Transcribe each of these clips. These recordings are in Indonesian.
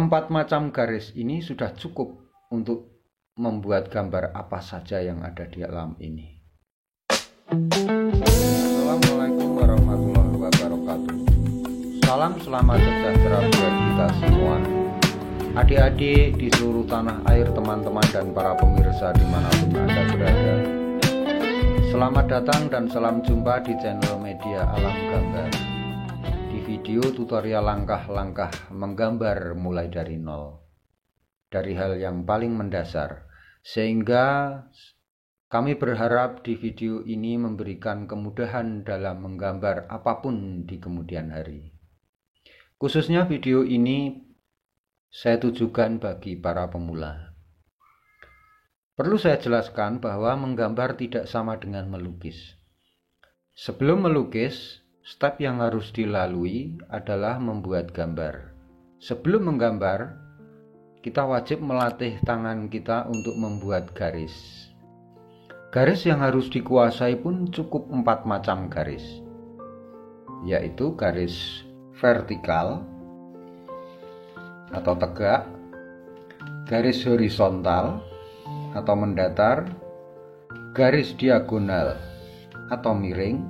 Empat macam garis ini sudah cukup untuk membuat gambar apa saja yang ada di alam ini. Assalamualaikum warahmatullahi wabarakatuh. Salam selamat sejahtera buat kita semua, adik-adik di seluruh tanah air, teman-teman dan para pemirsa dimanapun Anda berada. Selamat datang dan salam jumpa di channel media Alam Gambar. Di video tutorial langkah-langkah menggambar mulai dari nol, dari hal yang paling mendasar, sehingga kami berharap di video ini memberikan kemudahan dalam menggambar apapun di kemudian hari. Khususnya video ini saya tujukan bagi para pemula. Perlu saya jelaskan bahwa menggambar tidak sama dengan melukis. Sebelum melukis, step yang harus dilalui adalah membuat gambar. Sebelum menggambar, kita wajib melatih tangan kita untuk membuat garis. Garis yang harus dikuasai pun cukup 4 macam garis, yaitu garis vertikal atau tegak, garis horizontal atau mendatar, garis diagonal atau miring,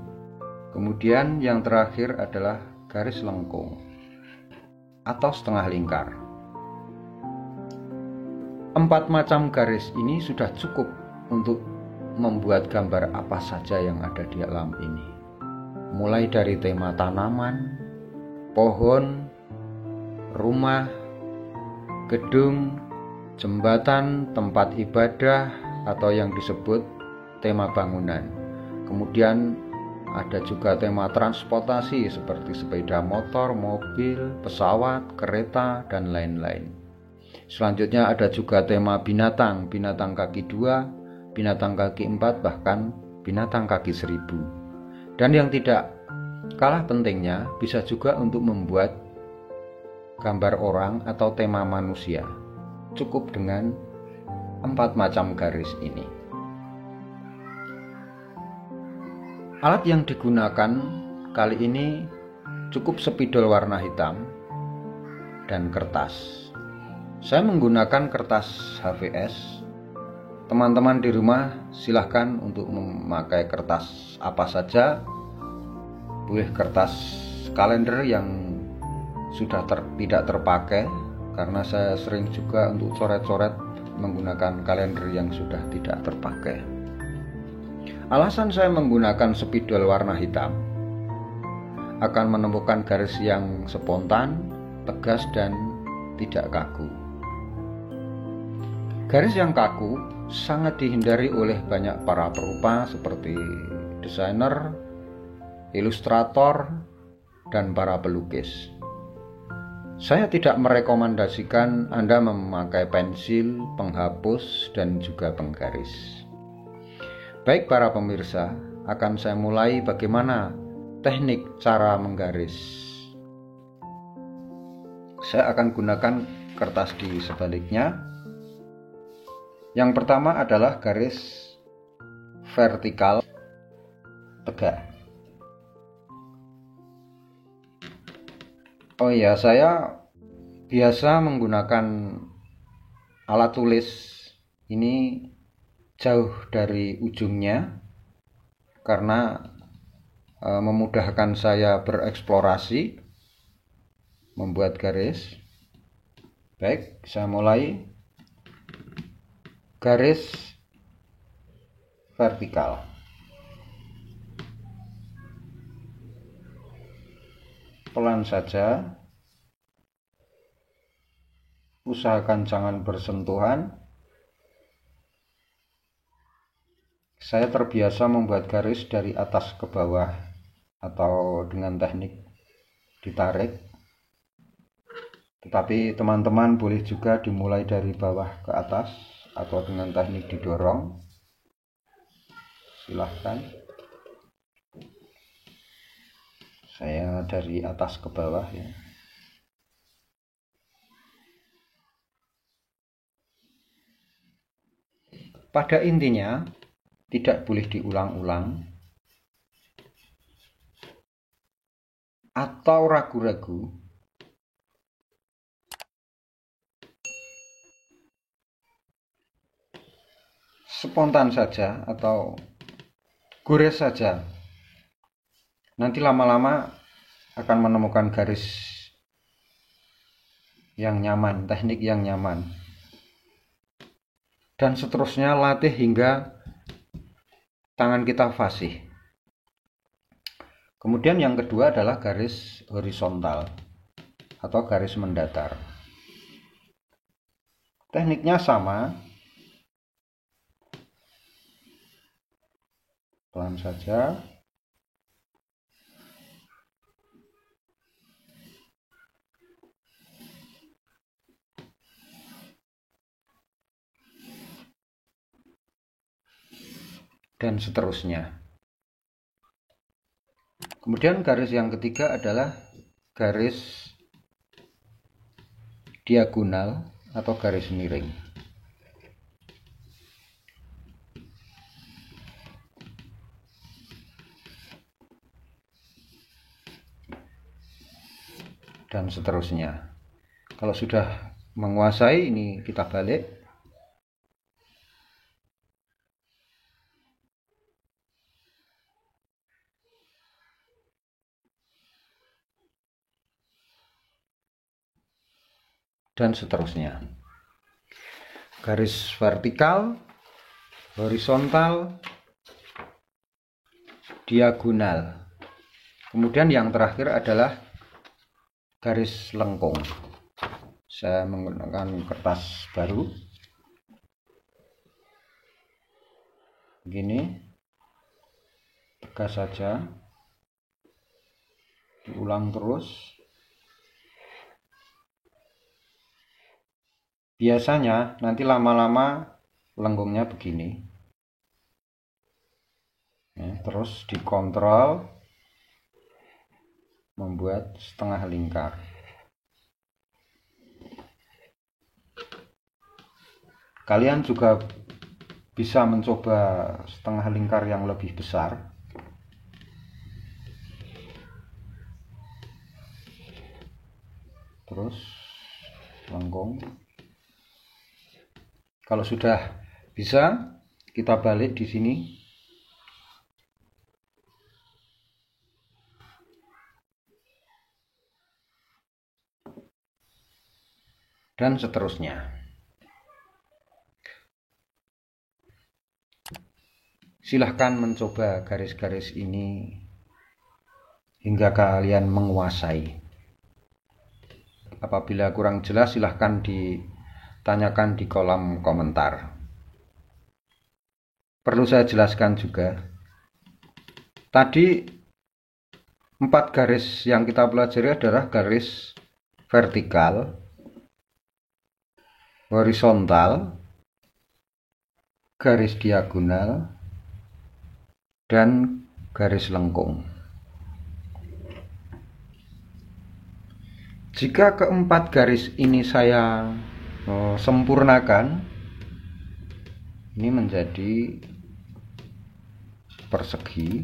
kemudian yang terakhir adalah garis lengkung atau setengah lingkar. 4 macam garis ini sudah cukup untuk membuat gambar apa saja yang ada di alam ini, mulai dari tema tanaman, pohon, rumah, gedung, jembatan, tempat ibadah, atau yang disebut tema bangunan. Kemudian ada juga tema transportasi seperti sepeda motor, mobil, pesawat, kereta, dan lain-lain. Selanjutnya ada juga tema binatang, binatang kaki 2, binatang kaki 4, bahkan binatang kaki 1000. Dan yang tidak kalah pentingnya bisa juga untuk membuat gambar orang atau tema manusia. Cukup dengan 4 macam garis ini. Alat yang digunakan kali ini cukup spidol warna hitam dan kertas. Saya menggunakan kertas HVS. Teman-teman di rumah silahkan untuk memakai kertas apa saja. Boleh kertas kalender yang sudah tidak terpakai, karena saya sering juga untuk coret-coret menggunakan kalender yang sudah tidak terpakai. Alasan saya menggunakan spidol warna hitam akan menemukan garis yang spontan, tegas, dan tidak kaku. Garis yang kaku sangat dihindari oleh banyak para perupa seperti desainer, ilustrator, dan para pelukis. Saya tidak merekomendasikan Anda memakai pensil, penghapus, dan juga penggaris. Baik para pemirsa, akan saya mulai bagaimana teknik cara menggaris. Saya akan gunakan kertas di sebaliknya. Yang pertama adalah garis vertikal tegak. Oh iya, saya biasa menggunakan alat tulis ini jauh dari ujungnya karena memudahkan saya bereksplorasi membuat garis. Baik, saya mulai garis vertikal. Pelan saja, usahakan jangan bersentuhan. Saya terbiasa membuat garis dari atas ke bawah atau dengan teknik ditarik, tetapi teman-teman boleh juga dimulai dari bawah ke atas atau dengan teknik didorong. Silahkan. Saya dari atas ke bawah ya. Pada intinya tidak boleh diulang-ulang atau ragu-ragu spontan saja atau gores saja, nanti lama-lama akan menemukan garis yang nyaman, teknik yang nyaman. Dan seterusnya latih hingga tangan kita fasih. Kemudian yang kedua adalah garis horizontal atau garis mendatar. Tekniknya sama, pelan saja. Dan seterusnya. Kemudian garis yang ketiga adalah garis diagonal atau garis miring. Dan seterusnya. Kalau sudah menguasai, ini kita balik. Dan seterusnya. Garis vertikal, horizontal, diagonal. Kemudian yang terakhir adalah garis lengkung. Saya menggunakan kertas baru. Begini. Tegas saja. Diulang terus. Biasanya nanti lama-lama lengkungnya begini. Terus dikontrol membuat setengah lingkar. Kalian juga bisa mencoba setengah lingkar yang lebih besar. Terus lengkung. Kalau sudah bisa, kita balik di sini. Dan seterusnya. Silahkan mencoba garis-garis ini hingga kalian menguasai. Apabila kurang jelas, silahkan ditanyakan di kolom komentar. Perlu saya jelaskan juga, tadi 4 garis yang kita pelajari adalah garis vertikal, horizontal, garis diagonal, dan garis lengkung. Jika keempat garis ini saya sempurnakan, ini menjadi persegi,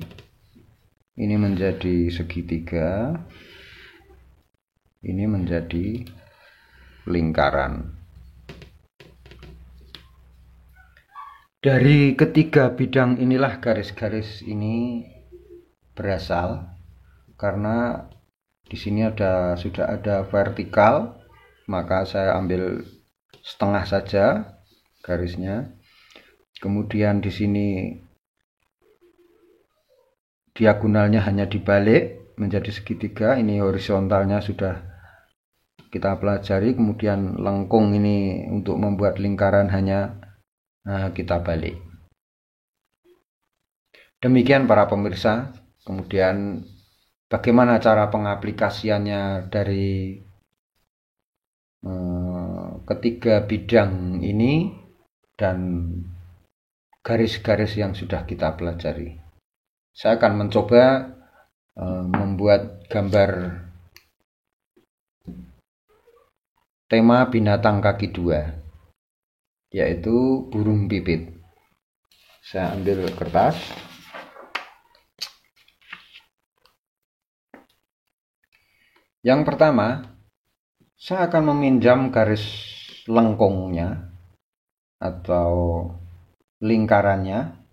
ini menjadi segitiga, ini menjadi lingkaran. Dari ketiga bidang inilah garis-garis ini berasal, karena di sini sudah ada vertikal, maka saya ambil setengah saja garisnya. Kemudian di sini diagonalnya hanya dibalik menjadi segitiga, ini horizontalnya sudah kita pelajari. Kemudian lengkung ini untuk membuat lingkaran hanya kita balik. Demikian para pemirsa. Kemudian bagaimana cara pengaplikasiannya dari ketiga bidang ini dan garis-garis yang sudah kita pelajari. Saya akan mencoba membuat gambar tema binatang kaki 2, yaitu burung pipit. Saya ambil kertas. Yang pertama, saya akan meminjam garis lengkungnya atau lingkarannya.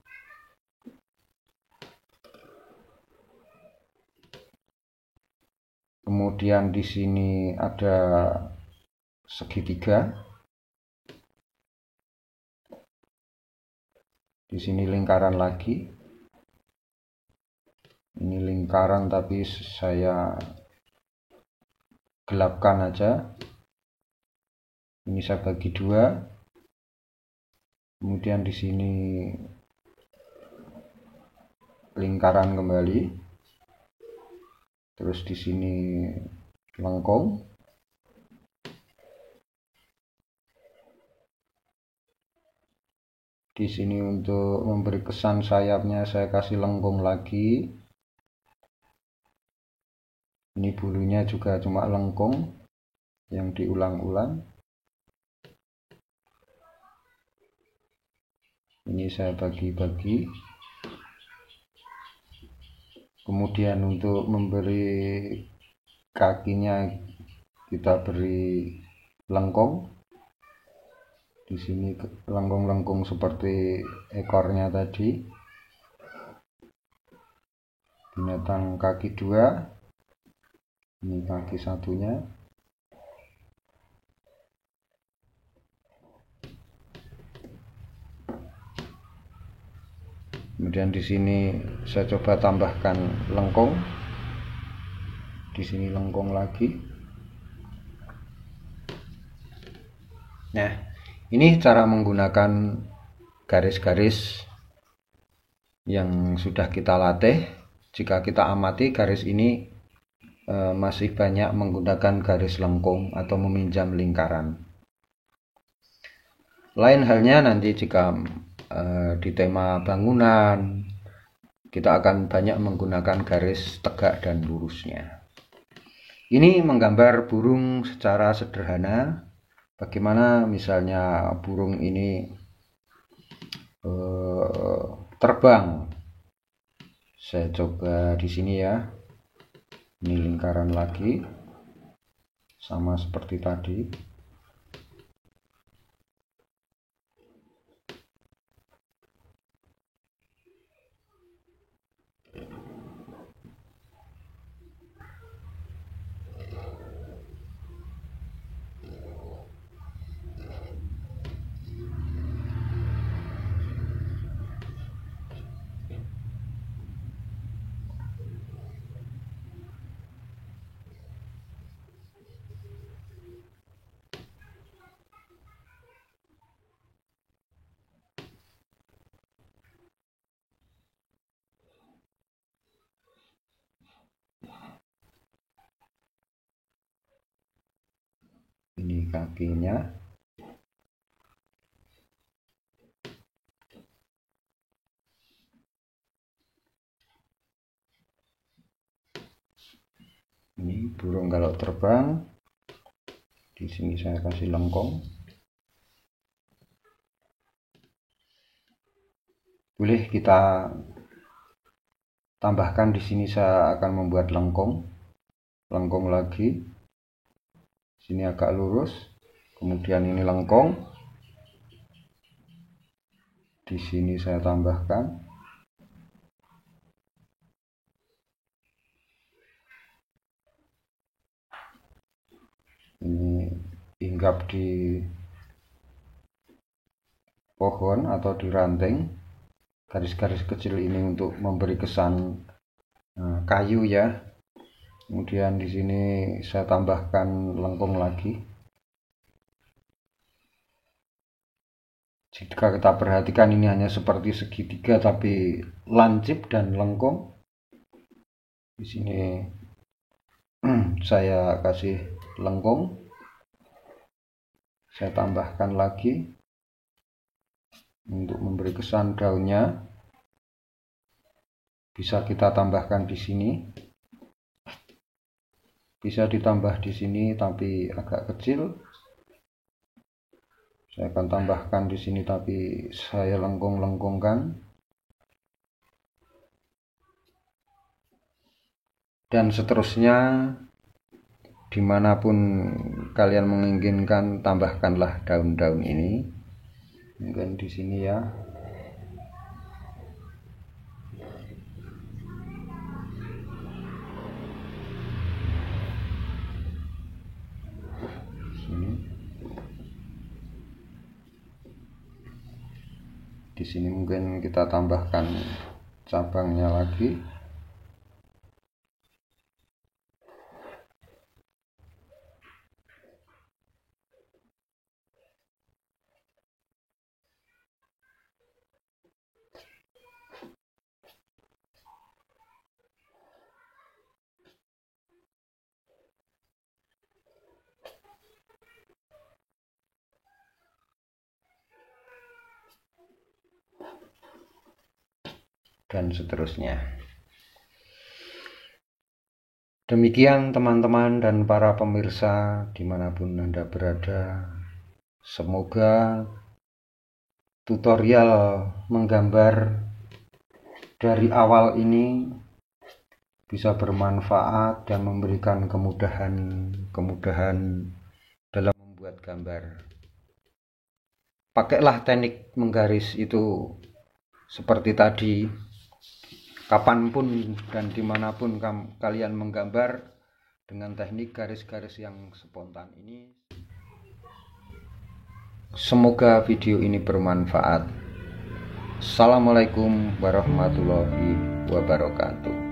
Kemudian di sini ada segitiga. Di sini lingkaran lagi. Ini lingkaran tapi saya gelapkan aja. Ini saya bagi dua. Kemudian di sini lingkaran kembali. Terus di sini lengkung. Di sini untuk memberi kesan sayapnya saya kasih lengkung lagi. Ini bulunya juga cuma lengkung yang diulang-ulang. Ini saya bagi-bagi. Kemudian untuk memberi kakinya kita beri lengkung. Di sini lengkung-lengkung seperti ekornya tadi. Binatang kaki dua. Ini kaki satunya. Kemudian di sini saya coba tambahkan lengkung. Di sini lengkung lagi. Nah, ini cara menggunakan garis-garis yang sudah kita latih. Jika kita amati garis ini masih banyak menggunakan garis lengkung atau meminjam lingkaran. Lain halnya nanti jika di tema bangunan kita akan banyak menggunakan garis tegak dan lurusnya. Ini menggambar burung secara sederhana. Bagaimana misalnya burung ini terbang. Saya coba di sini ya. Ini lingkaran lagi. Sama seperti tadi. Ini kakinya. Ini burung kalau terbang. Di sini saya kasih lengkung. Boleh kita tambahkan di sini saya akan membuat lengkung. Lengkung lagi. Sini agak lurus. Kemudian ini lengkung. Di sini saya tambahkan. Ini hinggap di pohon atau di ranting. Garis-garis kecil ini untuk memberi kesan kayu ya. Kemudian di sini saya tambahkan lengkung lagi. Jika kita perhatikan ini hanya seperti segitiga tapi lancip dan lengkung. Di sini saya kasih lengkung. Saya tambahkan lagi untuk memberi kesan daunnya. Bisa kita tambahkan di sini. Bisa ditambah di sini tapi agak kecil. Saya akan tambahkan di sini tapi saya lengkung-lengkungkan. Dan seterusnya, dimanapun kalian menginginkan, tambahkanlah daun-daun ini. Mungkin di sini ya. di sini mungkin kita tambahkan cabangnya lagi. Dan seterusnya. Demikian teman-teman dan para pemirsa dimanapun Anda berada, semoga tutorial menggambar dari awal ini bisa bermanfaat dan memberikan kemudahan dalam membuat gambar. Pakailah teknik menggaris itu seperti tadi. Kapanpun dan dimanapun kalian menggambar dengan teknik garis-garis yang spontan ini. Semoga video ini bermanfaat. Assalamualaikum warahmatullahi wabarakatuh.